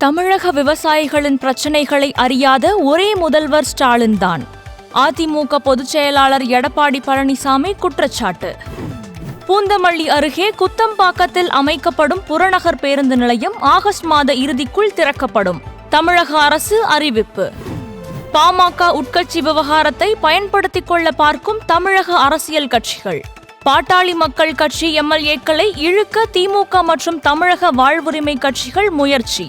தமிழக விவசாயிகளின் பிரச்சினைகளை அறியாத ஒரே முதல்வர் ஸ்டாலின் தான். அதிமுக பொதுச் செயலாளர் எடப்பாடி பழனிசாமி குற்றச்சாட்டு. பூந்தமல்லி அருகே குத்தம்பாக்கத்தில் அமைக்கப்படும் புறநகர் பேருந்து நிலையம் ஆகஸ்ட் மாத இறுதிக்குள் திறக்கப்படும். தமிழக அரசு அறிவிப்பு. பாமக உட்கட்சி விவகாரத்தை பயன்படுத்திக் கொள்ள பார்க்கும் தமிழக அரசியல் கட்சிகள். பாட்டாளி மக்கள் கட்சி எம்எல்ஏக்களை இழுக்க திமுக மற்றும் தமிழக வாழ்வுரிமை கட்சிகள் முயற்சி.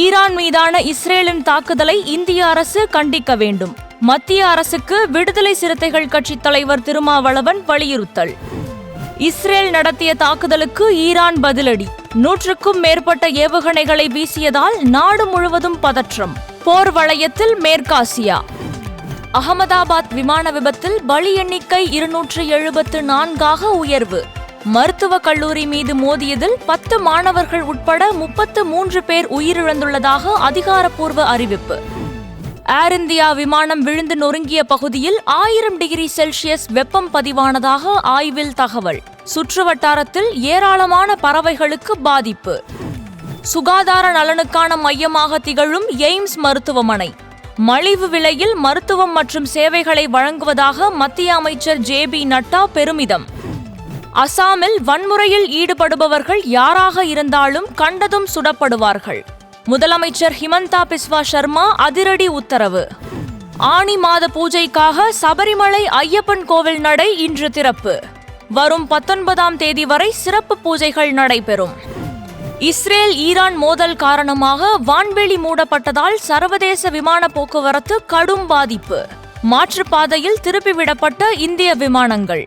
ஈரான் மீதான இஸ்ரேலின் தாக்குதலை இந்திய அரசு கண்டிக்க வேண்டும். மத்திய அரசுக்கு விடுதலை சிறுத்தைகள் கட்சி தலைவர் திருமாவளவன் வலியுறுத்தல். இஸ்ரேல் நடத்திய தாக்குதலுக்கு ஈரான் பதிலடி. 100க்கும் மேற்பட்ட ஏவுகணைகளை வீசியதால் நாடு முழுவதும் பதற்றம். போர் வளையத்தில் மேற்காசியா. அகமதாபாத் விமான விபத்தில் பலி எண்ணிக்கை 274 உயர்வு. மருத்துவக் கல்லூரி மீது மோதியதில் 10 மாணவர்கள் உட்பட 33 பேர் உயிரிழந்துள்ளதாக அதிகாரப்பூர்வ அறிவிப்பு. ஏர் இந்தியா விமானம் விழுந்து நொறுங்கிய பகுதியில் 1000 டிகிரி செல்சியஸ் வெப்பம் பதிவானதாக ஆய்வில் தகவல். சுற்றுவட்டாரத்தில் ஏராளமான பறவைகளுக்கு பாதிப்பு. சுகாதார நலனுக்கான மையமாக திகழும் எய்ம்ஸ் மருத்துவமனை. மலிவு விலையில் மருத்துவம் மற்றும் சேவைகளை வழங்குவதாக மத்திய அமைச்சர் ஜே.பி. நட்டா பெருமிதம். அசாமில் வன்முறையில் ஈடுபடுபவர்கள் யாராக இருந்தாலும் கண்டதும் சுடப்படுவார்கள். முதலமைச்சர் ஹிமந்தா பிஸ்வா சர்மா அதிரடி உத்தரவு. ஆனி மாத பூஜைக்காக சபரிமலை ஐயப்பன் கோவில் நடை இன்று திறப்பு. வரும் 19ஆம் தேதி வரை சிறப்பு பூஜைகள் நடைபெறும். இஸ்ரேல் ஈரான் மோதல் காரணமாக வான்வெளி மூடப்பட்டதால் சர்வதேச விமான போக்குவரத்து கடும் பாதிப்பு. மாற்றுப்பாதையில் திருப்பிவிடப்பட்ட இந்திய விமானங்கள்.